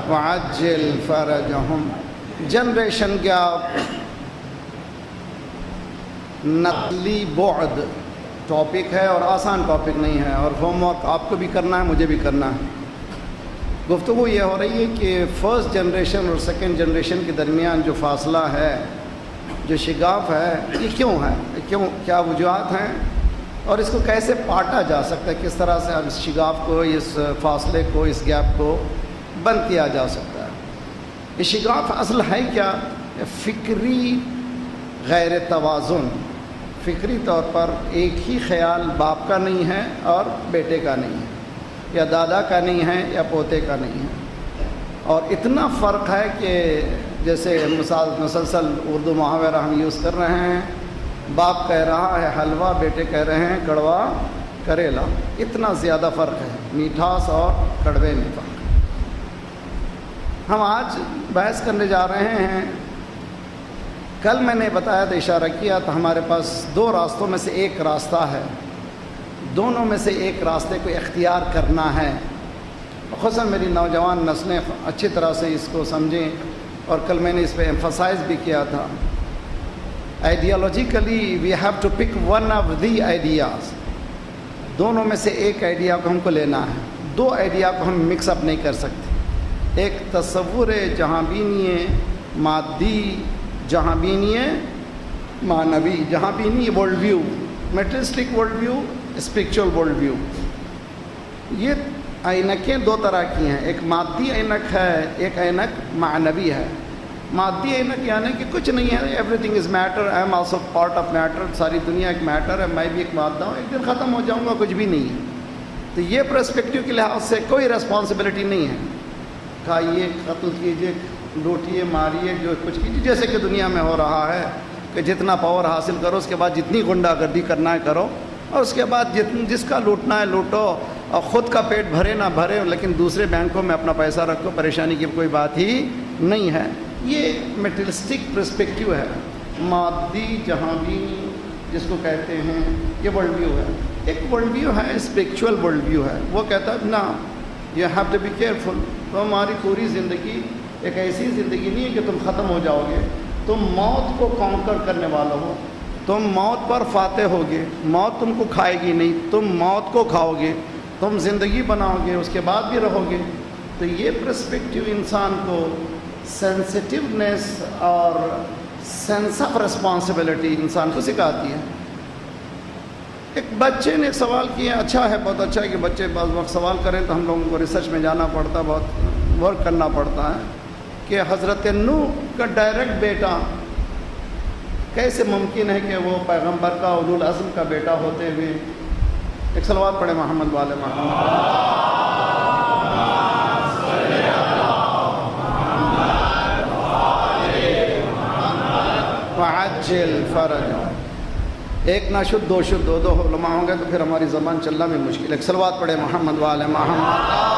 وعجل فرجهم۔ Generation gap, نقلی بعد topic ہے اور آسان ٹاپک نہیں ہے، اور ہوم ورک آپ کو بھی کرنا ہے، مجھے بھی کرنا ہے۔ گفتگو یہ ہو رہی ہے کہ فرسٹ جنریشن اور سیکنڈ جنریشن کے درمیان جو فاصلہ ہے، جو شگاف ہے، یہ کیوں ہے، کیا وجوہات ہیں، اور اس کو کیسے پاٹا جا سکتا ہے، کس طرح سے اس شگاف کو، اس فاصلے کو، اس گیپ کو بند کیا جا سکتا ہے۔ یہ شگاف اصل ہے کیا؟ فکری غیر توازن، فکری طور پر ایک ہی خیال باپ کا نہیں ہے اور بیٹے کا نہیں ہے، یا دادا کا نہیں ہے یا پوتے کا نہیں ہے، اور اتنا فرق ہے کہ جیسے مسلسل اردو محاورہ ہم یوز کر رہے ہیں، باپ کہہ رہا ہے حلوہ، بیٹے کہہ رہے ہیں کڑوا کریلا، اتنا زیادہ فرق ہے، میٹھاس اور کڑوے میں فرق۔ ہم آج بحث کرنے جا رہے ہیں، کل میں نے بتایا تھا، اشارہ کیا تو ہمارے پاس دو راستوں میں سے ایک راستہ ہے، دونوں میں سے ایک راستے کو اختیار کرنا ہے۔ خصوصاً میری نوجوان نسلیں اچھی طرح سے اس کو سمجھیں، اور کل میں نے اس پہ ایمفسائز بھی کیا تھا۔ Ideologically we have to pick one of the ideas, دونوں میں سے ایک آئیڈیا کو ہم کو لینا ہے، دو آئیڈیا کو ہم مکس اپ نہیں کر سکتے۔ ایک تصور جہاں بینی مادی، جہاں بینی معنوی، جہاں بینی world view, materialistic world view, spiritual world view. یہ اینکیں دو طرح کی ہیں، ایک مادی اینک ہے، ایک اینک معنوی ہے۔ مادی اینک یعنی کہ کچھ نہیں ہے، every thing is matter, I am also part of matter, ساری دنیا ایک میٹر ہے، میں بھی ایک مادہ ہوں، ایک دن ختم ہو جاؤں گا، کچھ بھی نہیں ہے۔ تو یہ پرسپیکٹیو کے لحاظ سے کوئی ریسپانسبلٹی نہیں ہے، کھائیے، قتل کیجیے، لوٹیے، ماریے، جو کچھ کیجیے، جیسے کہ دنیا میں ہو رہا ہے کہ جتنا پاور حاصل کرو، اس کے بعد جتنی غنڈہ گردی کرنا ہے کرو، اور اس کے بعد جس کا لوٹنا ہے لوٹو، اور خود کا پیٹ بھرے نہ بھرے، لیکن دوسرے بینکوں میں اپنا پیسہ رکھو، پریشانی کی کوئی بات ہی نہیں ہے۔ یہ میٹرسٹک پرسپیکٹیو ہے، مادی جہاں بینی جس کو کہتے ہیں، یہ ورلڈ ویو ہے۔ ایک ورلڈ ویو ہے، اسپرچول ورلڈ ویو ہے، وہ کہتا ہے نا you have to be careful. تو ہماری پوری زندگی ایک ایسی زندگی نہیں ہے کہ تم ختم ہو جاؤ گے، تم موت کو کانکر کرنے والا ہو، تم موت پر فاتح ہوگے، موت تم کو کھائے گی نہیں، تم موت کو کھاؤ گے، تم زندگی بناؤ گے، اس کے بعد بھی رہو گے۔ تو یہ پرسپیکٹیو انسان کو سینسٹیونیس اور سینس آف ریسپانسبلٹی انسان کو سکھاتی ہے۔ ایک بچے نے سوال کیا، اچھا ہے، بہت اچھا ہے کہ بچے بعض وقت سوال کریں، تو ہم لوگوں کو ریسرچ میں جانا پڑتا ہے، بہت ورک کرنا پڑتا ہے کہ حضرت نوح کا ڈائریکٹ بیٹا کیسے ممکن ہے کہ وہ پیغمبر کا، اولو العزم کا بیٹا ہوتے ہوئے، ایک صلوات پڑھے محمد والے محمد۔ وعجل فرج، ایک نہ شد دو شد، دو علماء ہوں گے تو پھر ہماری زبان چلنا بھی مشکل ہے۔ ایک صلوات پڑھے محمد والے محمد۔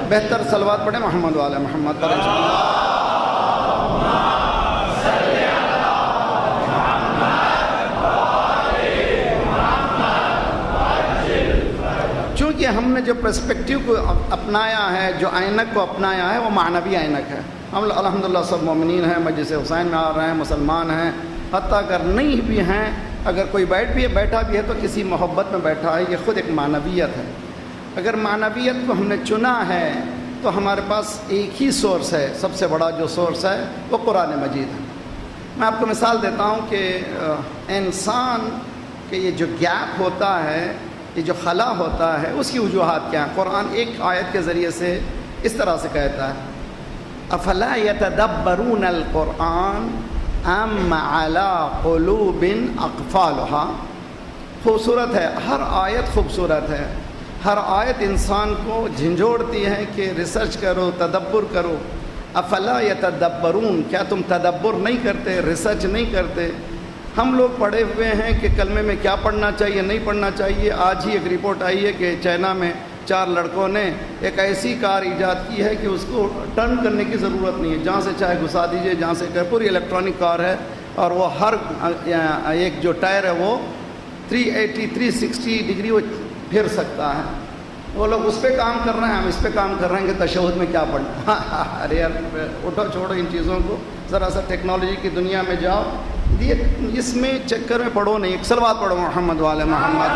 بہتر صلوات پڑھے محمد والے محمد پر انشاءاللہ۔ چونکہ ہم نے جو پرسپیکٹیو کو اپنایا ہے، جو اینک کو اپنایا ہے، وہ معنوی اینک ہے۔ ہم الحمدللہ سب مومنین ہیں، مجلس حسین میں آ رہے ہیں، مسلمان ہیں، حتیٰ اگر نہیں بھی ہیں، اگر کوئی بیٹھا بھی ہے تو کسی محبت میں بیٹھا ہے، یہ خود ایک معنویت ہے۔ اگر معنویت کو ہم نے چنا ہے تو ہمارے پاس ایک ہی سورس ہے، سب سے بڑا جو سورس ہے وہ قرآن مجید ہے۔ میں آپ کو مثال دیتا ہوں کہ انسان کے یہ جو گیپ ہوتا ہے، یہ جو خلا ہوتا ہے، اس کی وجوہات کیا ہیں؟ قرآن ایک آیت کے ذریعے سے اس طرح سے کہتا ہے، افلا یتدبرون القرآن ام علی قلوب اقفالها۔ خوبصورت ہے، ہر آیت خوبصورت ہے، ہر آیت انسان کو جھنجھوڑتی ہے کہ ریسرچ کرو، تدبر کرو۔ افلا یتدبرون، کیا تم تدبر نہیں کرتے، ریسرچ نہیں کرتے؟ ہم لوگ پڑھے ہوئے ہیں کہ کلمے میں کیا پڑھنا چاہیے، نہیں پڑھنا چاہیے۔ آج ہی ایک رپورٹ آئی ہے کہ چائنا میں 4 لڑکوں نے ایک ایسی کار ایجاد کی ہے کہ اس کو ٹرن کرنے کی ضرورت نہیں ہے، جہاں سے چاہے گھسا دیجئے، جہاں سے پوری الیکٹرانک کار ہے، اور وہ ہر ایک جو ٹائر ہے وہ 380 360 ڈگری وہ پھر سکتا ہے. وہ لوگ اس پہ کام کر رہے ہیں, ہم اس پہ کام کر رہے ہیں کہ تشہد میں کیا پڑھنا. ارے یار اٹھو چھوڑو ان چیزوں کو, ذرا سا ٹیکنالوجی کی دنیا میں جاؤ. یہ اس میں چکر میں پڑھو نہیں, ایک صلوات پڑھو محمد والے محمد.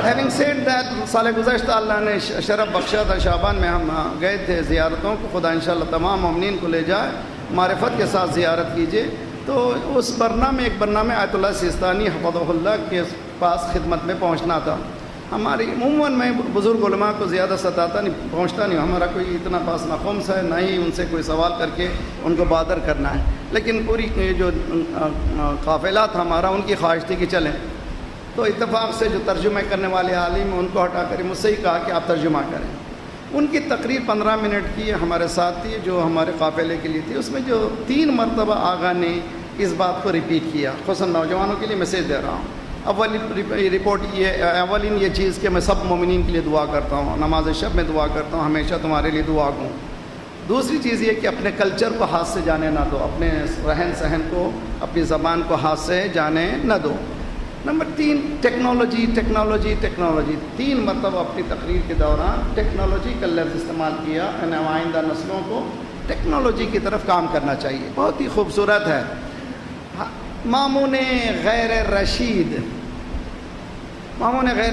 Having said that, سال گزشتہ اللہ نے شرف بخشا تھا, شعبان میں ہم گئے تھے زیارتوں کو. خدا انشاءاللہ تمام مومنین کو لے جائے, معرفت کے ساتھ زیارت کیجیے. تو اس برنامے ایک برنامے آیت اللہ سیستانی حفظہ اللہ کے پاس خدمت میں پہنچنا تھا. ہماری عموماً میں بزرگ علماء کو زیادہ ستاتا نہیں, پہنچتا نہیں, ہمارا کوئی اتنا پاس نہ خمس ہے, نہ ہی ان سے کوئی سوال کر کے ان کو بادر کرنا ہے. لیکن پوری جو قافلہ تھا ہمارا, ان کی خواہش تھی کہ چلیں. تو اتفاق سے جو ترجمہ کرنے والے عالم ان کو ہٹا کر مجھ سے ہی کہا کہ آپ ترجمہ کریں. ان کی تقریر 15 منٹ کی ہمارے ساتھ تھی جو ہمارے قافلے کے لیے تھی. اس میں جو 3 مرتبہ آغا نے اس بات کو ریپیٹ کیا. خصوصاً نوجوانوں کے لیے میسیج دے رہا ہوں. اولین یہ چیز کہ میں سب مومنین کے لیے دعا کرتا ہوں, نماز شب میں دعا کرتا ہوں, ہمیشہ تمہارے لیے دعا کروں. دوسری چیز یہ کہ اپنے کلچر کو ہاتھ سے جانے نہ دو, اپنے رہن سہن کو, اپنی زبان کو ہاتھ سے جانے نہ دو. Number 3 technology technology technology. 3 مرتبہ اپنی تقریر کے دوران ٹیکنالوجی کا لفظ استعمال کیا. آئندہ نسلوں کو ٹیکنالوجی کی طرف کام کرنا چاہیے. بہت ہی خوبصورت ہے. مامون غیر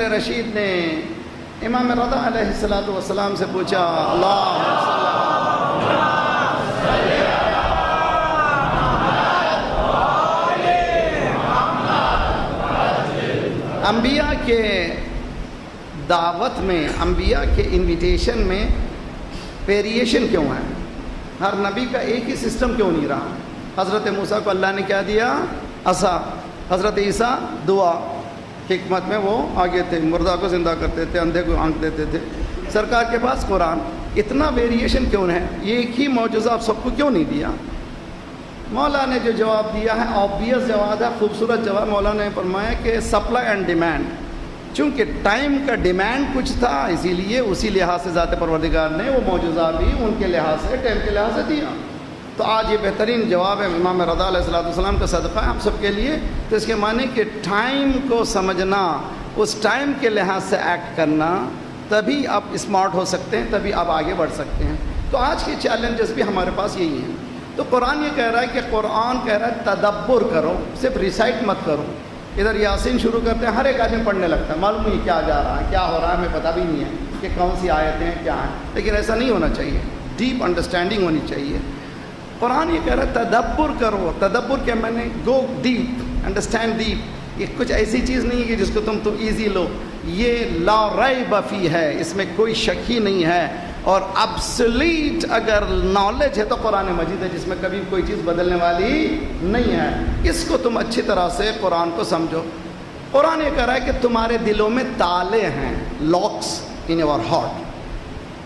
رشید نے امام رضا علیہ السلام سے پوچھا, انبیاء کے دعوت میں, انبیاء کے انویٹیشن میں ویریشن کیوں ہے؟ ہر نبی کا ایک ہی سسٹم کیوں نہیں رہا؟ حضرت موسیٰ کو اللہ نے کیا دیا؟ عصا. حضرت عیسیٰ دعا. حکمت میں وہ آگے تھے, مردہ کو زندہ کرتے تھے, اندھے کو آنکھ دیتے تھے. سرکار کے پاس قرآن. اتنا ویریشن کیوں ہے؟ یہ ایک ہی معجزہ آپ سب کو کیوں نہیں دیا؟ مولا نے جو جواب دیا ہے آبویس جواب ہے, خوبصورت جواب. مولا نے فرمایا کہ سپلائی اینڈ ڈیمانڈ. چونکہ ٹائم کا ڈیمانڈ کچھ تھا, اسی لیے اسی لحاظ سے ذات پروردگار نے وہ معجزہ بھی ان کے لحاظ سے, ٹائم کے لحاظ سے دیا. تو آج یہ بہترین جواب ہے امام رضا علیہ السلام کا صدقہ ہے ہم سب کے لیے. تو اس کے معنی کہ ٹائم کو سمجھنا, اس ٹائم کے لحاظ سے ایکٹ کرنا, تبھی آپ اسمارٹ ہو سکتے ہیں, تبھی آپ آگے بڑھ سکتے ہیں. تو آج کے چیلنجز بھی ہمارے پاس یہی ہیں. تو قرآن یہ کہہ رہا ہے کہ قرآن کہہ رہا ہے تدبر کرو, صرف ریسائٹ مت کرو. ادھر یاسین شروع کرتے ہیں, ہر ایک آدمی پڑھنے لگتا ہے, معلوم نہیں کیا جا رہا ہے, کیا ہو رہا ہے, ہمیں پتہ بھی نہیں ہے کہ کون سی آیتیں ہیں, کیا ہیں. لیکن ایسا نہیں ہونا چاہیے, ڈیپ انڈرسٹینڈنگ ہونی چاہیے. قرآن یہ کہہ رہا ہے تدبر کرو. تدبر کیا میں نے گو ڈیپ, انڈرسٹینڈ ڈیپ. یہ کچھ ایسی چیز نہیں ہے کہ جس کو تم ایزی لو. یہ لا ریب فیہ ہے, اس میں کوئی شک ہی نہیں ہے. اور ابسلیٹ اگر نالج ہے تو قرآن مجید ہے, جس میں کبھی کوئی چیز بدلنے والی نہیں ہے. اس کو تم اچھی طرح سے قرآن کو سمجھو. قرآن یہ کہہ رہا ہے کہ تمہارے دلوں میں تالے ہیں, لاکس ان یور ہارٹ.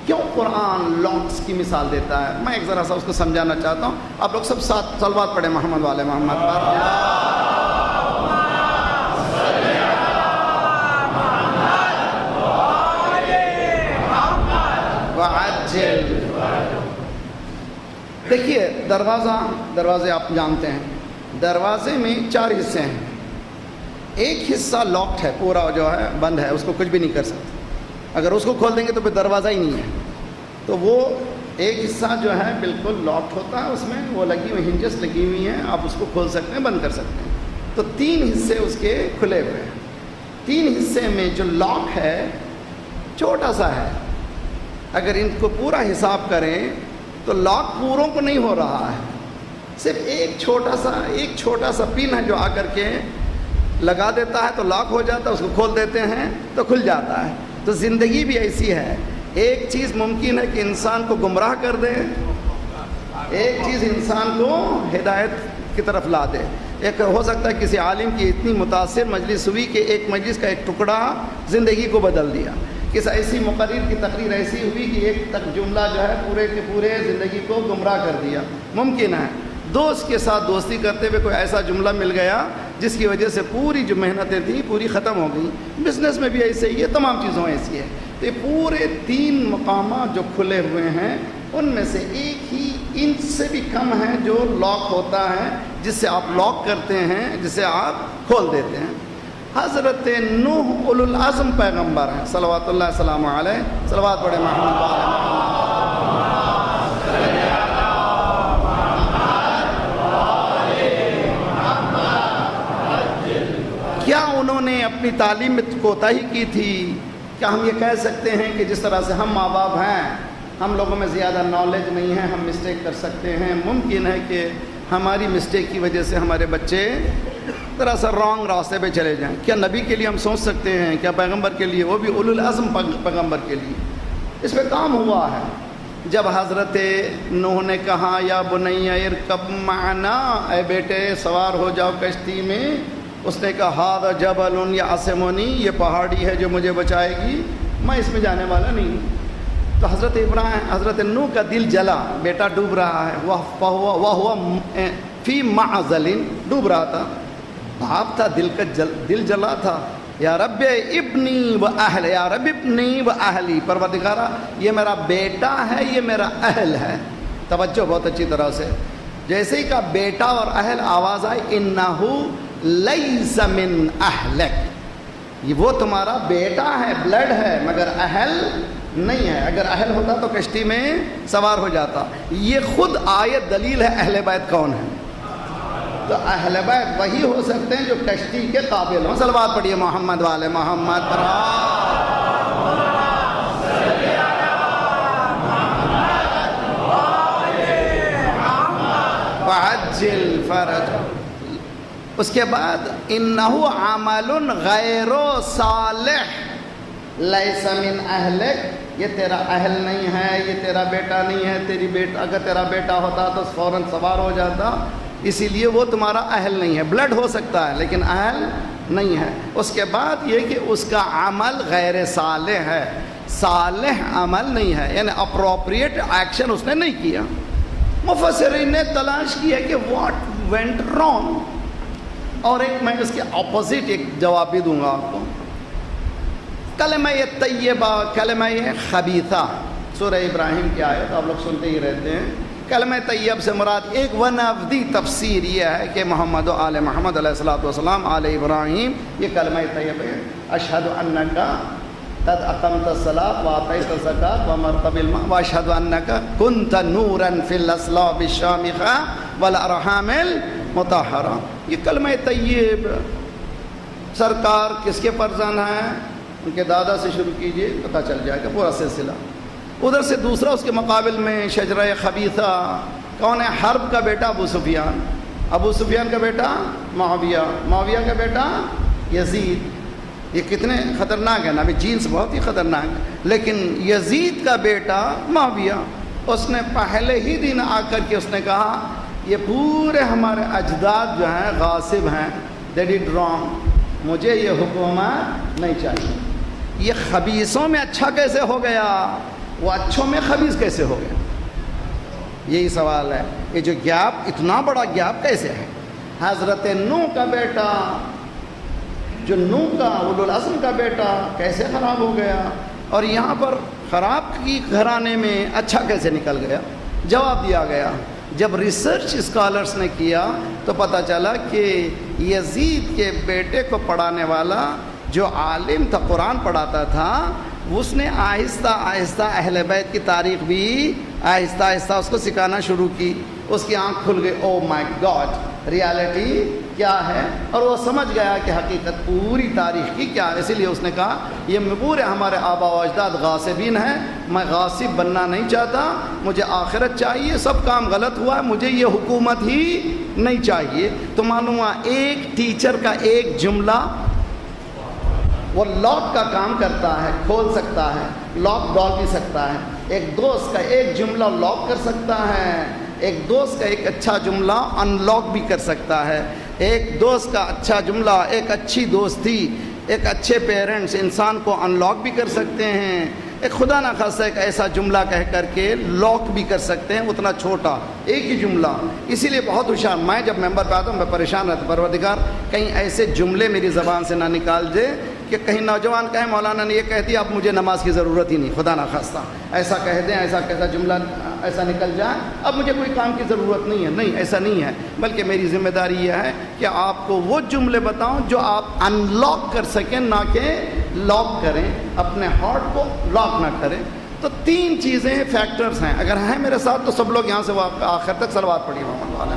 کیوں قرآن لاکس کی مثال دیتا ہے؟ میں ایک ذرا سا اس کو سمجھانا چاہتا ہوں. آپ لوگ سب ساتھ صلوات پڑھیں محمد والے محمد پر. دیکھیے دروازے آپ جانتے ہیں, دروازے میں 4 حصے ہیں. ایک حصہ لاکڈ ہے, پورا جو ہے بند ہے, اس کو کچھ بھی نہیں کر سکتے. اگر اس کو کھول دیں گے تو پھر دروازہ ہی نہیں ہے. تو وہ ایک حصہ جو ہے بالکل لاکڈ ہوتا ہے, اس میں وہ لگی ہوئی ہنجز لگی ہوئی ہیں, آپ اس کو کھول سکتے ہیں, بند کر سکتے ہیں. تو 3 حصے اس کے کھلے ہوئے ہیں. 3 حصے میں جو لاک ہے چھوٹا سا ہے. اگر ان کو پورا حساب کریں تو لاک پوروں کو نہیں ہو رہا ہے, صرف ایک چھوٹا سا پن ہے جو آ کر کے لگا دیتا ہے تو لاک ہو جاتا ہے, اس کو کھول دیتے ہیں تو کھل جاتا ہے. تو زندگی بھی ایسی ہے. ایک چیز ممکن ہے کہ انسان کو گمراہ کر دے, ایک چیز انسان کو ہدایت کی طرف لا دے. ایک ہو سکتا ہے کسی عالم کی اتنی متاثر مجلس ہوئی کہ ایک مجلس کا ایک ٹکڑا زندگی کو بدل دیا. کسی ایسی مقرر کی تقریر ایسی ہوئی کہ ایک تک جملہ جو ہے پورے کے پورے زندگی کو گمراہ کر دیا. ممکن ہے دوست کے ساتھ دوستی کرتے ہوئے کوئی ایسا جملہ مل گیا جس کی وجہ سے پوری جو محنتیں تھیں پوری ختم ہو گئی. بزنس میں بھی ایسے ہی ہے, تمام چیزوں ایسی ہے. تو یہ پورے 3 مقامات جو کھلے ہوئے ہیں ان میں سے ایک ہی انچ سے بھی کم ہے جو لاک ہوتا ہے، جس سے آپ لاک کرتے ہیں، جسے آپ کھول دیتے ہیں۔ حضرت نوح اولو العزم پیغمبر ہیں، صلوات اللہ السلام علیہ، صلوات پڑھے محمد وعلی محمد۔ کیا انہوں نے اپنی تعلیم میں کوتاہی کی تھی؟ کیا ہم یہ کہہ سکتے ہیں کہ جس طرح سے ہم ماں باپ ہیں، ہم لوگوں میں زیادہ نالج نہیں ہے، ہم مسٹیک کر سکتے ہیں؟ ممکن ہے کہ ہماری مسٹیک کی وجہ سے ہمارے بچے ذرا سا رانگ راستے پہ چلے جائیں۔ کیا نبی کے لیے ہم سوچ سکتے ہیں؟ کیا پیغمبر کے لیے، وہ بھی اولو العزم پیغمبر کے لیے اس پہ کام ہوا ہے؟ جب حضرت نوح نے کہا یا بنی ارکب معنا، اے بیٹے سوار ہو جاؤ کشتی میں، اس نے کہا ھذا جبل یعصمنی، یہ پہاڑی ہے جو مجھے بچائے گی، میں اس میں جانے والا نہیں ہوں۔ تو حضرت نوح کا دل جلا، بیٹا ڈوب رہا ہے، وہ فی معزل، ڈوب رہا تھا، باپ تھا، دل جلا تھا۔ یا رب ابنی و اہل، یا رب ابنی و اہلی، پروردگارا یہ میرا بیٹا ہے، یہ میرا اہل ہے۔ توجہ بہت اچھی طرح سے، جیسے ہی کہا بیٹا اور اہل، آواز آئی انہو لیس من اہلک، یہ وہ تمہارا بیٹا ہے، بلڈ ہے، مگر اہل نہیں ہے۔ اگر اہل ہوتا تو کشتی میں سوار ہو جاتا۔ یہ خود آیت دلیل ہے اہل بیت کون ہے۔ تو اہل بیت وہی ہو سکتے ہیں جو کشتی کے قابل ہوں۔ صلوات پڑھیے محمد والے محمد پر۔ وعجل فرج، اس کے بعد انہو عمل غیر صالح لیس من اہلک، یہ تیرا اہل نہیں ہے، یہ تیرا بیٹا نہیں ہے، تیری بیٹا، اگر تیرا بیٹا ہوتا تو فوراً سوار ہو جاتا، اسی لیے وہ تمہارا اہل نہیں ہے۔ بلڈ ہو سکتا ہے لیکن اہل نہیں ہے۔ اس کے بعد یہ کہ اس کا عمل غیر صالح ہے، صالح عمل نہیں ہے، یعنی اپروپریٹ ایکشن اس نے نہیں کیا۔ مفسرین نے تلاش کیا کہ واٹ وینٹ رانگ، اور ایک میں اس کے اپوزٹ ایک جواب بھی دوں گا آپ کو۔ کلمہ طیبہ، کلمہ خبیثہ، سورہ ابراہیم کی آیت آپ لوگ سنتے ہی رہتے ہیں۔ کلمہ طیب سے مراد ایک ون آف دی تفسیر یہ ہے کہ محمد و آل محمد علیہ الصلوۃ والسلام، آل ابراہیم، یہ کلمہ طیب ہے۔ اشہد انک قد اقمت الصلاۃ وآتیت الزکاۃ وامرت بالمعروف واشہد انک کنت نورا فی الاصلاب الشامخہ والارحام المطہرہ۔ یہ کلمہ طیب، سرکار کس کے فرزند ہیں؟ ان کے دادا سے شروع کیجئے، پتہ چل جائے گا پورا سلسلہ۔ ادھر سے دوسرا اس کے مقابل میں شجرہ خبیثہ کون ہے؟ حرب کا بیٹا ابو سفیان، ابو سفیان کا بیٹا معاویہ، معاویہ کا بیٹا یزید۔ یہ کتنے خطرناک ہیں نا، ابھی جینس بہت ہی خطرناک ہے، لیکن یزید کا بیٹا معاویہ، اس نے پہلے ہی دن آ کر کے اس نے کہا یہ پورے ہمارے اجداد جو ہیں غاصب ہیں، they did wrong، مجھے یہ حکومت نہیں چاہیے۔ یہ خبیثوں میں اچھا کیسے ہو گیا؟ وہ اچھوں میں خبیث کیسے ہو گیا؟ یہی سوال ہے۔ یہ جو گیپ، اتنا بڑا گیپ کیسے ہے؟ حضرت نوح کا بیٹا، جو نوح کا اولو العزم کا بیٹا کیسے خراب ہو گیا، اور یہاں پر خراب کی گھرانے میں اچھا کیسے نکل گیا؟ جواب دیا گیا۔ جب ریسرچ اسکالرس نے کیا تو پتہ چلا کہ یزید کے بیٹے کو پڑھانے والا جو عالم تھا، قرآن پڑھاتا تھا، اس نے آہستہ آہستہ اہل بیت کی تاریخ بھی آہستہ آہستہ اس کو سکھانا شروع کی۔ اس کی آنکھ کھل گئی، او مائی گاڈ، ریالٹی کیا ہے، اور وہ سمجھ گیا کہ حقیقت پوری تاریخ کی کیا ہے۔ اسی لیے اس نے کہا یہ پورے ہمارے آبا و اجداد غاصبین ہیں، میں غاصب بننا نہیں چاہتا، مجھے آخرت چاہیے، سب کام غلط ہوا ہے، مجھے یہ حکومت ہی نہیں چاہیے۔ تو معلوم ہوا ایک ٹیچر کا ایک جملہ وہ لاک کا کام کرتا ہے، کھول سکتا ہے، لاک ڈال بھی سکتا ہے۔ ایک دوست کا ایک جملہ لاک کر سکتا ہے، ایک دوست کا ایک اچھا جملہ ان لاک بھی کر سکتا ہے۔ ایک دوست کا اچھا جملہ، ایک اچھی دوستی، ایک اچھے پیرنٹس انسان کو ان لاک بھی کر سکتے ہیں۔ ایک خدا نہ خاصہ ایک ایسا جملہ کہہ کر کے لاک بھی کر سکتے ہیں، اتنا چھوٹا ایک ہی جملہ۔ اسی لیے بہت ہوشیار، میں جب ممبر پہ آتا ہوں میں پریشان رہتا، پروردگار کہیں ایسے جملے میری زبان سے نہ نکال دے کہ کہیں نوجوان کہیں مولانا نے یہ کہہ دیا اب مجھے نماز کی ضرورت ہی نہیں، خدا نہ خواستہ ایسا کہہ دیں، ایسا کیسا جملہ ایسا نکل جائے اب مجھے کوئی کام کی ضرورت نہیں ہے. نہیں، ایسا نہیں ہے، بلکہ میری ذمہ داری یہ ہے کہ آپ کو وہ جملے بتاؤں جو آپ ان لاک کر سکیں، نہ کہ لاک کریں، اپنے ہارٹ کو لاک نہ کریں. تو 3 چیزیں فیکٹرز ہیں. اگر ہیں میرے ساتھ تو سب لوگ یہاں سے آخر تک صلوات پڑھی محمد والے.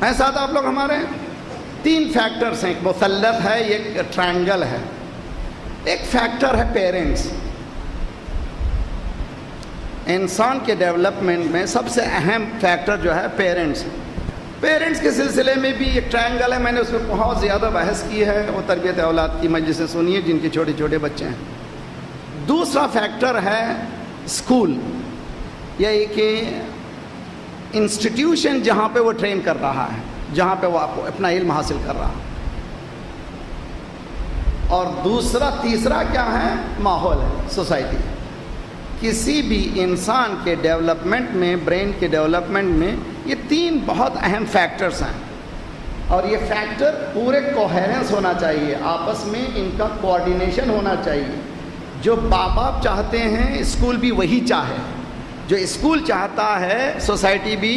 ہیں ساتھ آپ لوگ ہمارے؟ 3 فیکٹرز ہیں. ایک مثلث ہے، ایک ٹرائنگل ہے. ایک فیکٹر ہے پیرنٹس. انسان کے ڈیولپمنٹ میں سب سے اہم فیکٹر جو ہے پیرنٹس. پیرنٹس کے سلسلے میں بھی ایک ٹرائنگل ہے، میں نے اس میں بہت زیادہ بحث کی ہے. وہ تربیت اولاد کی مجلسیں سنیے جن کے چھوٹے چھوٹے بچے ہیں. دوسرا فیکٹر ہے اسکول، یہ کہ انسٹیٹیوشن جہاں پہ وہ ٹرین کر رہا ہے، جہاں پہ وہ اپنا علم حاصل کر رہا ہے. اور تیسرا کیا ہے؟ ماحول ہے، سوسائٹی. کسی بھی انسان کے ڈیولپمنٹ میں، برین کے ڈیولپمنٹ میں یہ 3 بہت اہم فیکٹرز ہیں. اور یہ فیکٹر پورے کوہیرنس ہونا چاہیے، آپس میں ان کا کوآرڈینیشن ہونا چاہیے. جو ماں باپ چاہتے ہیں اسکول بھی وہی چاہے، جو اسکول چاہتا ہے سوسائٹی بھی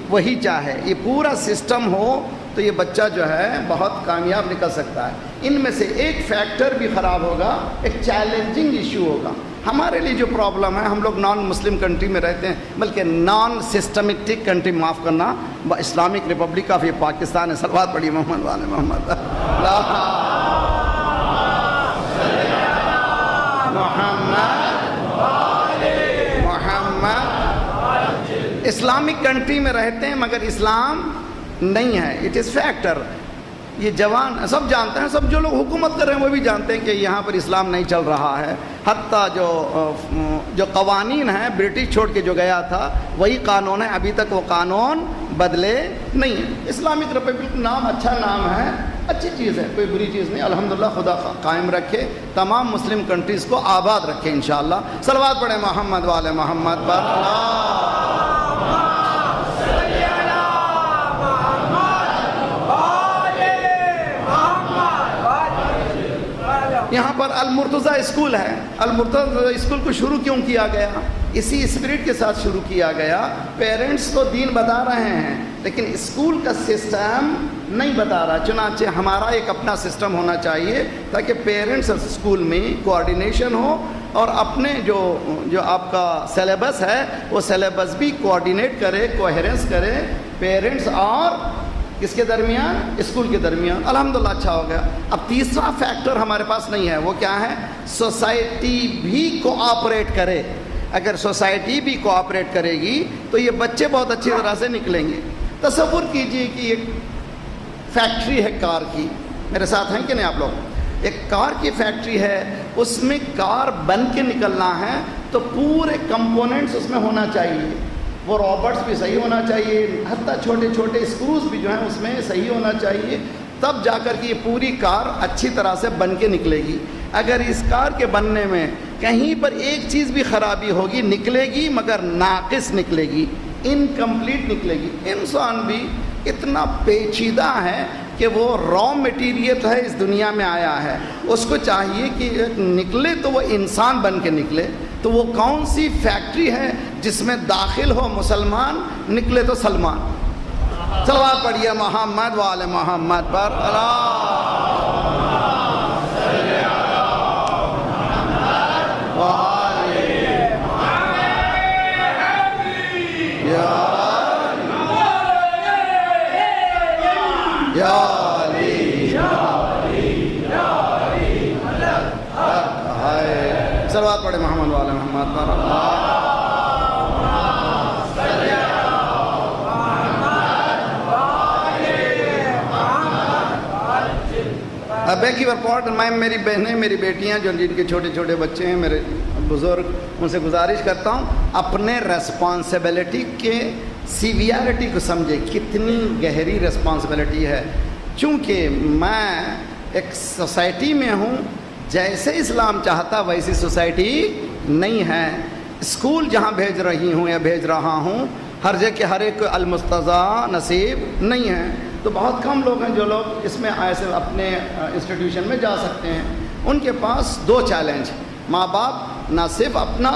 وہی چاہے. یہ پورا سسٹم ہو تو یہ بچہ جو ہے بہت کامیاب نکل سکتا ہے. ان میں سے ایک فیکٹر بھی خراب ہوگا، ایک چیلنجنگ ایشو ہوگا. ہمارے لیے جو پرابلم ہے، ہم لوگ نان مسلم کنٹری میں رہتے ہیں، بلکہ نان سسٹمیٹک کنٹری، معاف کرنا، اسلامک ریپبلک آف یہ پاکستان ہے. صلوات پڑھی محمد والے محمد. اسلامک کنٹری میں رہتے ہیں مگر اسلام نہیں ہے. It is factor. یہ جوان سب جانتے ہیں، سب جو لوگ حکومت کر رہے ہیں وہ بھی جانتے ہیں کہ یہاں پر اسلام نہیں چل رہا ہے. حتیٰ جو قوانین ہیں برٹش چھوڑ کے جو گیا تھا وہی قانون ہے، ابھی تک وہ قانون بدلے نہیں ہیں. اسلامک ریپبلک نام اچھا نام ہے، اچھی چیز ہے، کوئی بری چیز نہیں. الحمدللہ خدا قائم رکھے، تمام مسلم کنٹریز کو آباد رکھے انشاءاللہ. صلوات پڑھیں محمد والے محمد پر. یہاں پر المرتضیٰ اسکول ہے. المرتضیٰ اسکول کو شروع کیوں کیا گیا؟ اسی اسپرٹ کے ساتھ شروع کیا گیا. پیرنٹس تو دین بتا رہے ہیں لیکن اسکول کا سسٹم نہیں بتا رہا. چنانچہ ہمارا ایک اپنا سسٹم ہونا چاہیے تاکہ پیرنٹس اسکول میں کوآرڈینیشن ہو اور اپنے جو آپ کا سلیبس ہے وہ سلیبس بھی کوآرڈینیٹ کرے، کوہیرنس کرے پیرنٹس اور کس کے درمیان؟ اسکول کے درمیان. الحمدللہ اچھا ہو گیا. اب تیسرا فیکٹر ہمارے پاس نہیں ہے. وہ کیا ہے؟ سوسائٹی بھی کوآپریٹ کرے. اگر سوسائٹی بھی کوآپریٹ کرے گی تو یہ بچے بہت اچھی طرح سے نکلیں گے. تصور کیجئے کہ ایک فیکٹری ہے کار کی، میرے ساتھ ہیں کہ نہیں آپ لوگ؟ ایک کار کی فیکٹری ہے، اس میں کار بن کے نکلنا ہے تو پورے کمپوننٹس اس میں ہونا چاہیے. وہ رابرٹس بھی صحیح ہونا چاہیے، حتیٰ چھوٹے چھوٹے اسکروز بھی جو ہیں اس میں صحیح ہونا چاہیے، تب جا کر کے یہ پوری کار اچھی طرح سے بن کے نکلے گی. اگر اس کار کے بننے میں کہیں پر ایک چیز بھی خرابی ہوگی، نکلے گی مگر ناقص نکلے گی، انکمپلیٹ نکلے گی. انسان بھی اتنا پیچیدہ ہے کہ وہ را مٹیریل ہے، اس دنیا میں آیا ہے، اس کو چاہیے کہ نکلے تو وہ انسان بن کے نکلے. تو وہ کون سی فیکٹری ہے جس میں داخل ہو مسلمان، نکلے تو سلمان. صلوات پڑھیے محمد وآل محمد پر. صلوات پڑھے محمد والے محمد پر. بیکی رپورٹ میں میری بہنیں، میری بیٹیاں جو جن کے چھوٹے چھوٹے بچے ہیں، میرے بزرگ، ان سے گزارش کرتا ہوں اپنے ریسپانسبلٹی کے سیویرٹی کو سمجھے، کتنی گہری ریسپانسبلٹی ہے. چونکہ میں ایک سوسائٹی میں ہوں، جیسے اسلام چاہتا ویسی سوسائٹی نہیں ہے. اسکول جہاں بھیج رہی ہوں یا بھیج رہا ہوں ہر جگہ ہر ایک المستضع نصیب نہیں ہے، تو بہت کم لوگ ہیں جو لوگ اس میں ایسے اپنے انسٹیٹیوشن میں جا سکتے ہیں۔ ان کے پاس دو چیلنج، ماں باپ نہ صرف اپنا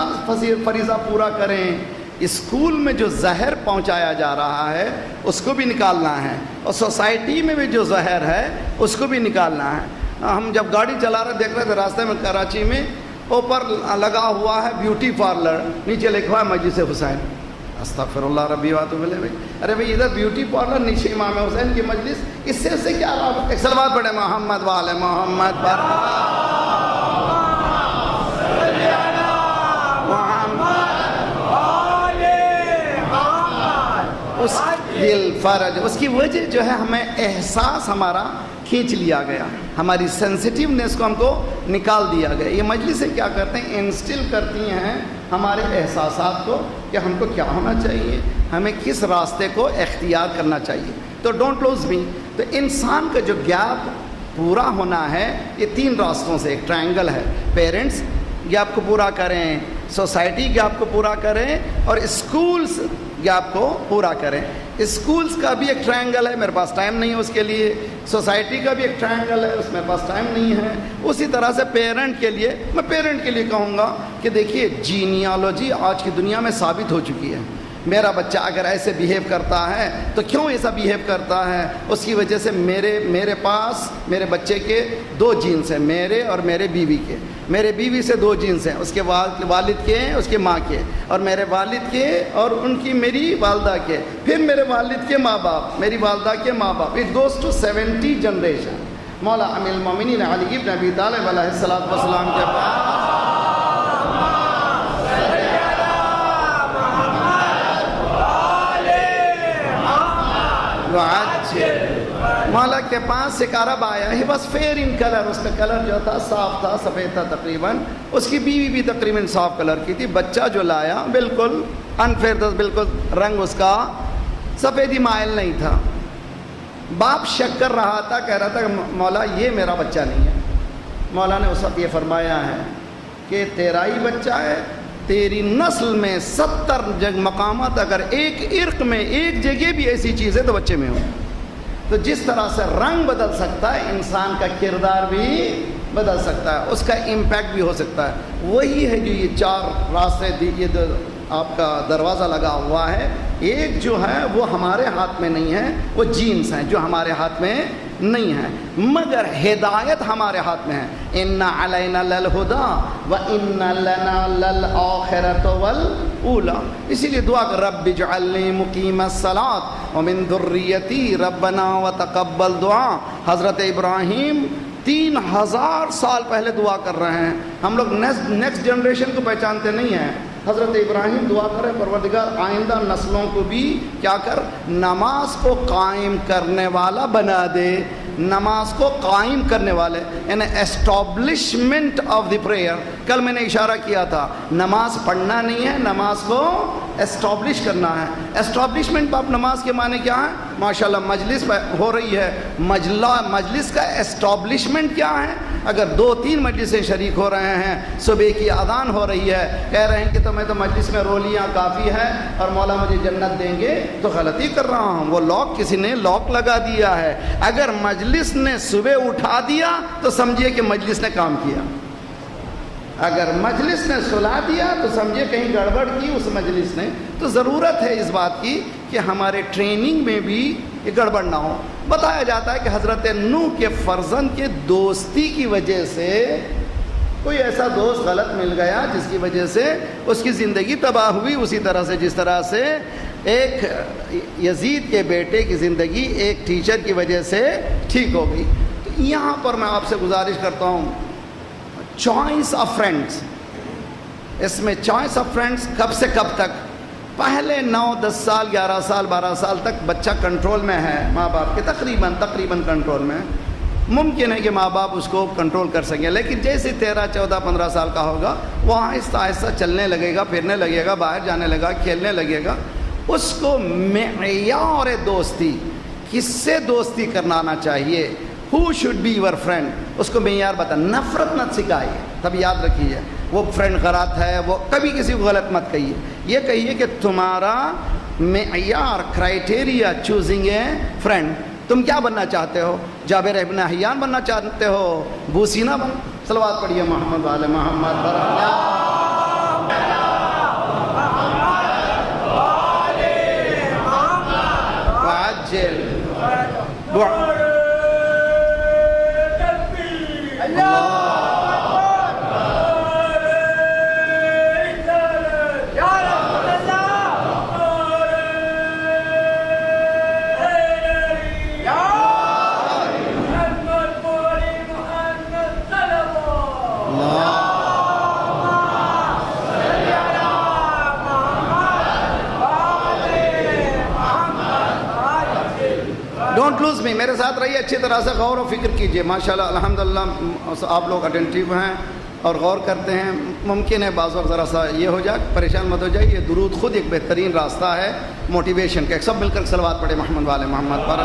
فریضہ پورا کریں، اسکول میں جو زہر پہنچایا جا رہا ہے اس کو بھی نکالنا ہے، اور سوسائٹی میں بھی جو زہر ہے اس کو بھی نکالنا ہے۔ ہم جب گاڑی چلا رہے دیکھ رہے تھے راستے میں کراچی میں، اوپر لگا ہوا ہے بیوٹی پارلر، نیچے لکھا ہے مسجد حسین۔ استغفر اللہ ربی واتوب الیہ۔ ارے بھائی ادھر بیوٹی پارلر، نیچے امام حسین کی مجلس، اس سے کیا رابطہ؟ ایک صلوات پڑھے محمد والے محمد پر اس دل فرج، اس کی وجہ جو ہے ہمیں احساس ہمارا کھینچ لیا گیا، ہماری سینسٹیونیس کو ہم کو نکال دیا گیا۔ یہ مجلسیں کیا کرتے ہیں؟ انسٹل کرتی ہیں ہمارے احساسات کو کہ ہم کو کیا ہونا چاہیے، ہمیں کس راستے کو اختیار کرنا چاہیے۔ تو ڈونٹ لوز می، تو انسان کا جو گیپ پورا ہونا ہے یہ تین راستوں سے، ایک ٹرائنگل ہے، پیرنٹس گیپ کو پورا کریں، سوسائٹی گیپ کو پورا کریں، اور اسکولس گیپ کو پورا کریں۔ اسکولس کا بھی ایک ٹرائنگل ہے، میرے پاس ٹائم نہیں ہے اس کے لیے، سوسائٹی کا بھی ایک ٹرائنگل ہے، اس میرے پاس ٹائم نہیں ہے، اسی طرح سے پیرنٹ کے لیے، میں پیرنٹ کے لیے کہوں گا کہ دیکھیے جینیالوجی آج کی دنیا میں ثابت ہو چکی ہے۔ میرا بچہ اگر ایسے بیہیو کرتا ہے تو کیوں ایسا بیہیو کرتا ہے؟ اس کی وجہ سے میرے پاس میرے بچے کے دو جینس ہیں، میرے اور میرے بیوی کے، میرے بیوی سے دو جینس ہیں، اس کے والد کے ہیں، اس کے ماں کے، اور میرے والد کے اور ان کی میری والدہ کے، پھر میرے والد کے ماں باپ، میری والدہ کے ماں باپ، اٹ گوز ٹو 70 جنریشن۔ مولا امیر المومنین علی بن ابی طالب علیہ السلام کے پاس مولا کے پاس ایک عرب آیا، he was fair in colour, اس کا کلر جو تھا صاف تھا، سفید تھا تقریباً، اس کی بیوی بھی تقریباً صاف کلر کی تھی، بچہ جو لایا بالکل انفیئر تھا، بالکل رنگ اس کا سفیدی مائل نہیں تھا۔ باپ شک کر رہا تھا، کہہ رہا تھا کہ مولا یہ میرا بچہ نہیں ہے۔ مولا نے اس وقت یہ فرمایا ہے کہ تیرا ہی بچہ ہے، تیری نسل میں 70 مقامات، اگر ایک عرق میں ایک جگہ بھی ایسی چیز ہے تو بچے میں ہو۔ تو جس طرح سے رنگ بدل سکتا ہے، انسان کا کردار بھی بدل سکتا ہے، اس کا امپیکٹ بھی ہو سکتا ہے۔ وہی ہے جو یہ 4 راستے یہ آپ کا دروازہ لگا ہوا ہے، ایک جو ہے وہ ہمارے ہاتھ میں نہیں ہے، وہ جینس ہیں جو ہمارے ہاتھ میں نہیں ہے، مگر ہدایت ہمارے ہاتھ میں ہے۔ ان علینا للہدی وان لنا للآخرۃ والاولی۔ اسی لیے دعا کر رب اجعلنی مقیم الصلاۃ ومن ذریتی ربنا وتقبل دعا۔ حضرت ابراہیم 3000 سال پہلے دعا کر رہے ہیں، ہم لوگ نیکسٹ جنریشن کو پہچانتے نہیں ہیں۔ حضرت ابراہیم دعا کرے پروردگار آئندہ نسلوں کو بھی کیا کر، نماز کو قائم کرنے والا بنا دے، نماز کو قائم کرنے والے، یعنی اسٹیبلشمنٹ آف دی پریئر۔ کل میں نے اشارہ کیا تھا، نماز پڑھنا نہیں ہے، نماز کو اسٹیبلش کرنا ہے۔ اسٹیبلشمنٹ آف نماز کے معنی کیا ہے؟ ماشاءاللہ مجلس ہو رہی ہے، مجلس کا اسٹیبلشمنٹ کیا ہے؟ اگر 2-3 مجلسیں شریک ہو رہے ہیں، صبح کی اذان ہو رہی ہے، کہہ رہے ہیں کہ میں تو مجلس میں رولیاں کافی ہے اور مولا مجھے جنت دیں گے، تو غلطی کر رہا ہوں، وہ لاک کسی نے لاک لگا دیا ہے۔ اگر مجلس نے صبح اٹھا دیا تو سمجھیے کہ مجلس نے کام کیا، اگر مجلس نے سلا دیا تو سمجھیے کہیں گڑبڑ کی اس مجلس نے۔ تو ضرورت ہے اس بات کی کہ ہمارے ٹریننگ میں بھی یہ گڑبڑ نہ ہو۔ بتایا جاتا ہے کہ حضرت نوح کے فرزند کے دوستی کی وجہ سے کوئی ایسا دوست غلط مل گیا جس کی وجہ سے اس کی زندگی تباہ ہوئی، اسی طرح سے جس طرح سے ایک یزید کے بیٹے کی زندگی ایک ٹیچر کی وجہ سے ٹھیک ہو گئی۔ تو یہاں پر میں آپ سے گزارش کرتا ہوں، چوائس آف فرینڈس، اس میں چوائس آف فرینڈس کب سے کب تک؟ پہلے 9-10 سال 11 سال 12 سال تک بچہ کنٹرول میں ہے ماں باپ کے، تقریباً کنٹرول میں، ممکن ہے کہ ماں باپ اس کو کنٹرول کر سکیں، لیکن جیسے 13 14 15 سال کا ہوگا وہ آہستہ آہستہ چلنے لگے گا، پھرنے لگے گا، باہر جانے لگا، کھیلنے لگے گا، اس کو معیار دوستی، کس سے دوستی کرنا چاہیے، who should be your friend، اس کو معیار بتا، نفرت نہ سکھائیے۔ تب یاد رکھیے وہ فرینڈ غلط ہے، وہ کبھی کسی کو غلط مت کہیے. یہ کہیے کہ تمہارا معیار کرائٹیریا چوزنگ اے فرینڈ، تم کیا بننا چاہتے ہو؟ جابر ابن حیان بننا چاہتے ہو؟ بوسینا بن. صلوات پڑھیے محمد والے محمد پر. ڈونٹ لوز می، میرے ساتھ رہیے، اچھی طرح سے غور و فکر کیجئے. ماشاءاللہ الحمدللہ آپ لوگ اٹینٹیو ہیں اور غور کرتے ہیں. ممکن ہے بعض وقت ذرا سا یہ ہو جائے، پریشان مت ہو جائے. یہ درود خود ایک بہترین راستہ ہے موٹیویشن کا. سب مل کر صلوات پڑھے محمد والے محمد پر.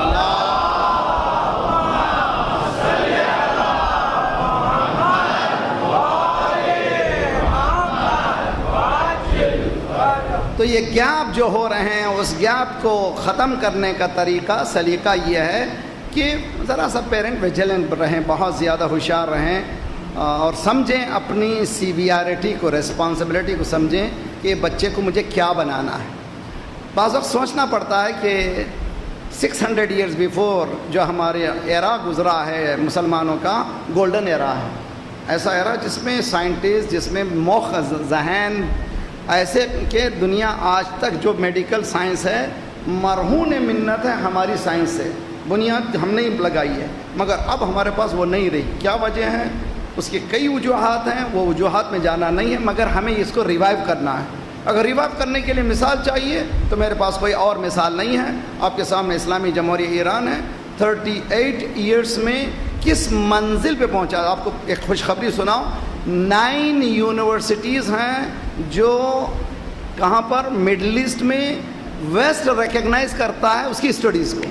تو یہ گیپ جو ہو رہے ہیں، اس گیپ کو ختم کرنے کا طریقہ سلیقہ یہ ہے کہ ذرا سا پیرنٹ ویجیلنٹ رہیں، بہت زیادہ ہوشیار رہیں اور سمجھیں اپنی سیویارٹی کو، ریسپانسبلٹی کو سمجھیں کہ بچے کو مجھے کیا بنانا ہے. بعض وقت سوچنا پڑتا ہے کہ 600 ایئرز بیفور جو ہمارے ایرا گزرا ہے مسلمانوں کا، گولڈن ایرا ہے. ایسا ایرا جس میں سائنٹسٹ، جس میں موخ ذہن ایسے کہ دنیا آج تک جو میڈیکل سائنس ہے مرہون منت ہے ہماری سائنس سے. بنیاد ہم نے لگائی ہے، مگر اب ہمارے پاس وہ نہیں رہی. کیا وجہ ہے؟ اس کی کئی وجوہات ہیں، وہ وجوہات میں جانا نہیں ہے، مگر ہمیں اس کو ریوائیو کرنا ہے. اگر ریوائیو کرنے کے لیے مثال چاہیے تو میرے پاس کوئی اور مثال نہیں ہے. آپ کے سامنے اسلامی جمہوریہ ایران ہے، 38 ایئرس میں کس منزل پہ پہنچا. آپ کو ایک خوشخبری سناؤں، 9 یونیورسٹیز ہیں جو کہاں پر مڈل ایسٹ میں ویسٹ ریکگنائز کرتا ہے اس کی اسٹڈیز کو،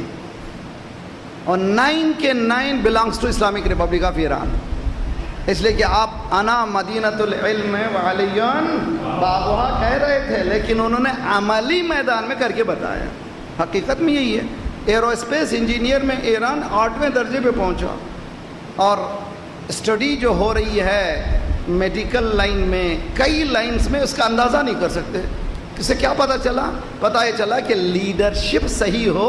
اور 9 کے 9 belongs to Islamic Republic of Iran. اس لیے کہ آپ انا مدینۃ العلم وعلی بابھا کہہ رہے تھے، لیکن انہوں نے عملی میدان میں کر کے بتایا. حقیقت میں یہی ہے. ایرو اسپیس انجینئر میں ایران 8ویں درجے پہ پہنچا، اور اسٹڈی جو ہو رہی ہے میڈیکل لائن میں، کئی لائنز میں، اس کا اندازہ نہیں کر سکتے. اس سے کیا پتہ چلا؟ پتہ یہ چلا کہ لیڈرشپ صحیح ہو،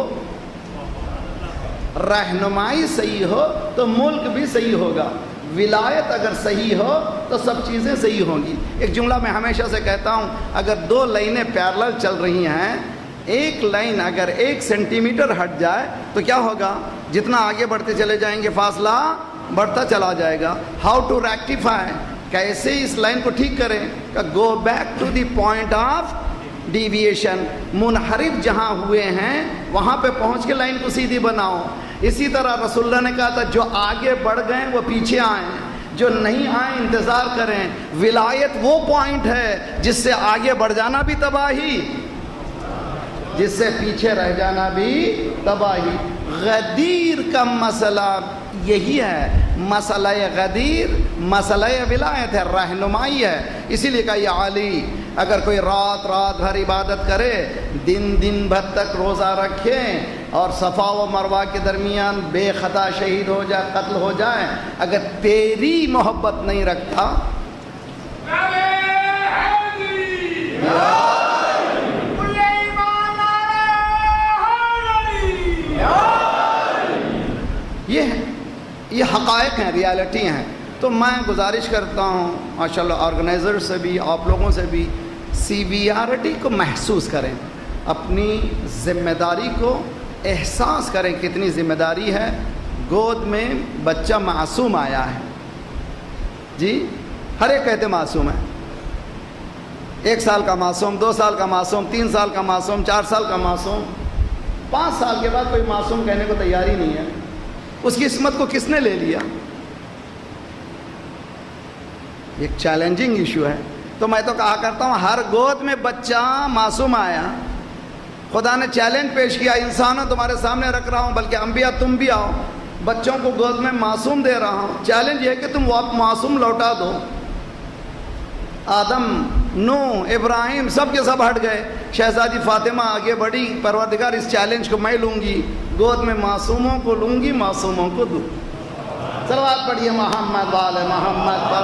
رہنمائی صحیح ہو تو ملک بھی صحیح ہوگا. ولایت اگر صحیح ہو تو سب چیزیں صحیح ہوں گی. ایک جملہ میں ہمیشہ سے کہتا ہوں، اگر 2 لائنیں پیرلل چل رہی ہیں، ایک لائن اگر 1 سینٹی میٹر ہٹ جائے تو کیا ہوگا؟ جتنا آگے بڑھتے چلے جائیں گے فاصلہ بڑھتا چلا جائے گا. ہاؤ ٹو ریکٹیفائی، کیسے اس لائن کو ٹھیک کریں؟ کہ go back to the point of deviation. منحرف جہاں ہوئے ہیں وہاں پہ پہنچ کے لائن کو سیدھی بناؤ. اسی طرح رسول اللہ نے کہا تھا جو آگے بڑھ گئے وہ پیچھے آئیں، جو نہیں آئیں انتظار کریں. ولایت وہ پوائنٹ ہے جس سے آگے بڑھ جانا بھی تباہی، جس سے پیچھے رہ جانا بھی تباہی. غدیر کا مسئلہ یہی ہے. مسئلہ غدیر مسئلہ ولایت ہے، رہنمائی ہے. اسی لیے کہا یا علی، اگر کوئی رات بھر عبادت کرے، دن بھر تک روزہ رکھے اور صفا و مروہ کے درمیان بے خطا شہید ہو جائے، قتل ہو جائے، اگر تیری محبت نہیں رکھتا، یہ حقائق ہیں، ریالٹی ہیں. تو میں گزارش کرتا ہوں ماشاءاللہ آرگنائزر سے بھی، آپ لوگوں سے بھی، سیویارٹی کو محسوس کریں، اپنی ذمہ داری کو احساس کریں کتنی ذمہ داری ہے. گود میں بچہ معصوم آیا ہے، جی ہر ایک کہتے معصوم ہے. 1 سال کا معصوم، 2 سال کا معصوم، 3 سال کا معصوم، 4 سال کا معصوم. 5 سال کے بعد کوئی معصوم کہنے کو تیار ہی نہیں ہے. اس کی عصمت کو کس نے لے لیا؟ ایک چیلنجنگ ایشو ہے. تو میں تو کہا کرتا ہوں ہر گود میں بچہ معصوم آیا. خدا نے چیلنج پیش کیا، انسانوں تمہارے سامنے رکھ رہا ہوں، بلکہ انبیاء تم بھی آؤ، بچوں کو گود میں معصوم دے رہا ہوں. چیلنج یہ ہے کہ تم وہ معصوم لوٹا دو. آدم، نوح، ابراہیم سب کے سب ہٹ گئے. شہزادی فاطمہ آگے بڑھی، پروردگار اس چیلنج کو میں لوں گی، گود میں معصوموں کو لوں گی، معصوموں کو دوں. صلوات پڑھیے محمد والے محمد پر.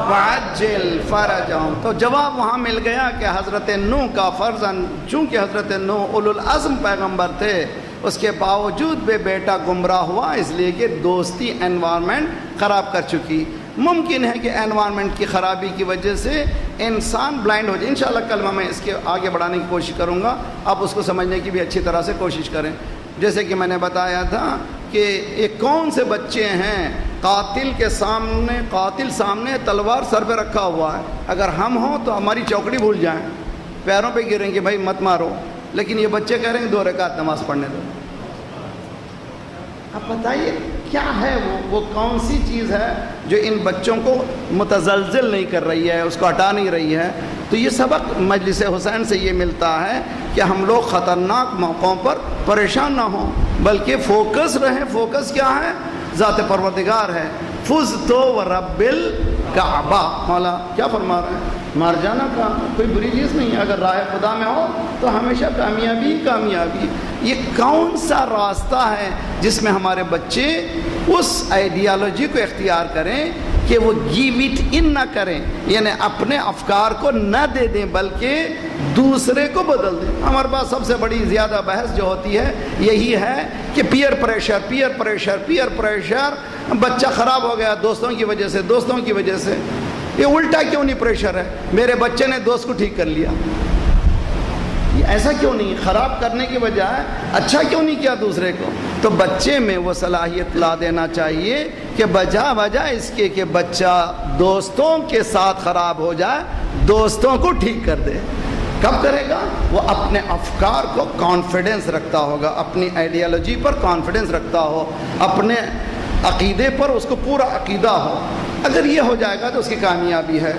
وعجل فرجہم. تو جواب وہاں مل گیا کہ حضرت نوح کا فرزند، چونکہ حضرت نوح اولو العزم پیغمبر تھے، اس کے باوجود بھی بیٹا گمراہ ہوا، اس لیے کہ دوستی انوائرمنٹ خراب کر چکی. ممکن ہے کہ انوائرمنٹ کی خرابی کی وجہ سے انسان بلائنڈ ہو جائے. انشاءاللہ کلمہ میں اس کے آگے بڑھانے کی کوشش کروں گا، آپ اس کو سمجھنے کی بھی اچھی طرح سے کوشش کریں. جیسے کہ میں نے بتایا تھا کہ یہ کون سے بچے ہیں قاتل سامنے تلوار سر پہ رکھا ہوا ہے، اگر ہم ہوں تو ہماری چوکڑی بھول جائیں، پیروں پہ گریں کہ بھائی مت مارو، لیکن یہ بچے کہہ رہے ہیں 2 رکعت نماز پڑھنے دو. اب بتائیے کیا ہے وہ کون سی چیز ہے جو ان بچوں کو متزلزل نہیں کر رہی ہے، اس کو ہٹا نہیں رہی ہے. تو یہ سبق مجلس حسین سے یہ ملتا ہے کہ ہم لوگ خطرناک موقعوں پر پریشان نہ ہوں، بلکہ فوکس رہیں. فوکس کیا ہے؟ ذات پروردگار ہے. فزت ورب الکعبہ. مولا کیا فرما رہے ہیں؟ مار جانا کا کوئی بری چیز نہیں ہے، اگر راہ خدا میں ہو تو ہمیشہ کامیابی کامیابی. یہ کون سا راستہ ہے جس میں ہمارے بچے اس آئیڈیالوجی کو اختیار کریں کہ وہ گیو اٹ ان نہ کریں، یعنی اپنے افکار کو نہ دے دیں بلکہ دوسرے کو بدل دیں. ہمارے پاس سب سے بڑی زیادہ بحث جو ہوتی ہے یہی ہے کہ پیئر پریشر. بچہ خراب ہو گیا دوستوں کی وجہ سے. یہ الٹا کیوں نہیں پریشر ہے؟ میرے بچے نے دوست کو ٹھیک کر لیا. یہ ایسا کیوں نہیں؟ خراب کرنے کی بجائے اچھا کیوں نہیں کیا دوسرے کو؟ تو بچے میں وہ صلاحیت لا دینا چاہیے کہ بجائے اس کے کہ بچہ دوستوں کے ساتھ خراب ہو جائے، دوستوں کو ٹھیک کر دے. کب کرے گا؟ وہ اپنے افکار کو کانفیڈنس رکھتا ہوگا، اپنی آئیڈیالوجی پر کانفیڈنس رکھتا ہو، اپنے عقیدے پر اس کو پورا عقیدہ ہو. اگر یہ ہو جائے گا تو اس کی کامیابی ہے.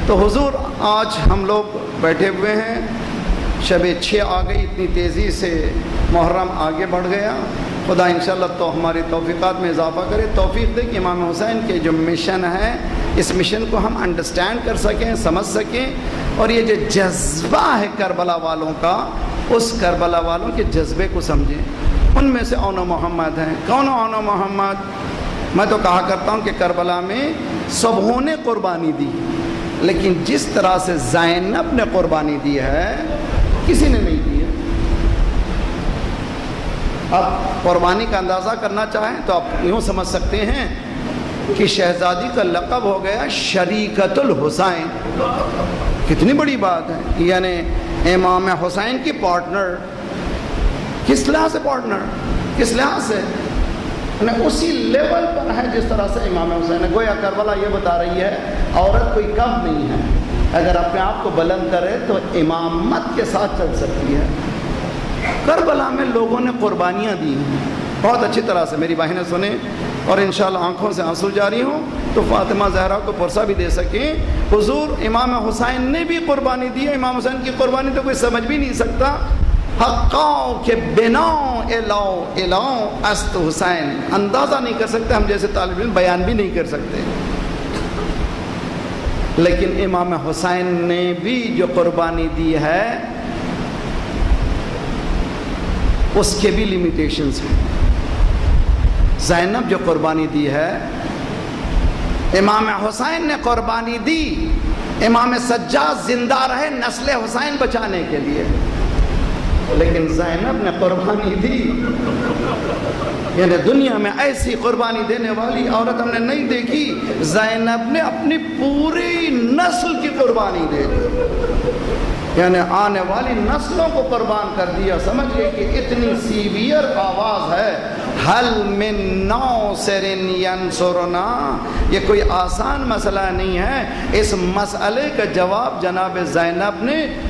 تو حضور آج ہم لوگ بیٹھے ہوئے ہیں، شب 6 آ گئی، اتنی تیزی سے محرم آگے بڑھ گیا. خدا انشاءاللہ تو ہماری توفیقات میں اضافہ کرے، توفیق دے کہ امام حسین کے جو مشن ہے اس مشن کو ہم انڈرسٹینڈ کر سکیں، سمجھ سکیں، اور یہ جو جذبہ ہے کربلا والوں کا، اس کربلا والوں کے جذبے کو سمجھیں. ان میں سے اون و محمد ہیں. کون اون و محمد؟ میں تو کہا کرتا ہوں کہ کربلا میں سبوں نے قربانی دی، لیکن جس طرح سے زینب نے قربانی دی ہے کسی نے نہیں دی ہے. اب قربانی کا اندازہ کرنا چاہیں تو آپ یوں سمجھ سکتے ہیں کہ شہزادی کا لقب ہو گیا شریکت الحسین. کتنی بڑی بات ہے، یعنی امام حسین کی پارٹنر. کس لحاظ سے پارٹنر؟ کس لحاظ سے؟ اسی لیول پر ہے جس طرح سے امام حسین ہے. گویا کربلا یہ بتا رہی ہے عورت کوئی کم نہیں ہے، اگر اپنے آپ کو بلند کرے تو امامت کے ساتھ چل سکتی ہے. کربلا میں لوگوں نے قربانیاں دی ہیں بہت اچھی طرح سے. میری بہنیں سنیں اور انشاءاللہ آنکھوں سے آنسو جاری ہوں تو فاطمہ زہرا کو پرسہ بھی دے سکیں. حضور امام حسین نے بھی قربانی دی ہے. امام حسین کی قربانی تو کوئی سمجھ بھی نہیں سکتا. حقاؤں کے بناؤ الاؤ است حسین، اندازہ نہیں کر سکتے، ہم جیسے طالب علم بیان بھی نہیں کر سکتے. لیکن امام حسین نے بھی جو قربانی دی ہے اس کے بھی لیمیٹیشنز ہیں. زینب جو قربانی دی ہے، امام حسین نے قربانی دی، امام سجاد زندہ رہے نسل حسین بچانے کے لیے، لیکن زینب نے قربانی دی. یعنی دنیا میں ایسی قربانی دینے والی عورت ہم نے نہیں دیکھی. زینب نے اپنی پوری نسل کی قربانی دے دی، یعنی آنے والی نسلوں کو قربان کر دیا. سمجھئے کہ اتنی سیویئر آواز ہے، حل من ناصر ینصرنا. یہ کوئی آسان مسئلہ نہیں ہے. اس مسئلے کا جواب جناب زینب نے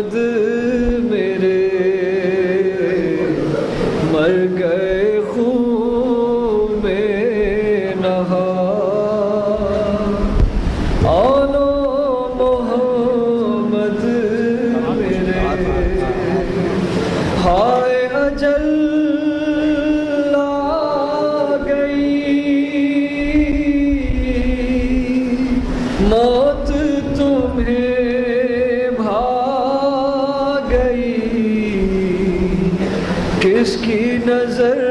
محمد میرے مر گئے خون میں نہا آلو محمد میرے ہائے اجل آ گئی موت تمہیں بھا گئی کس کی نظر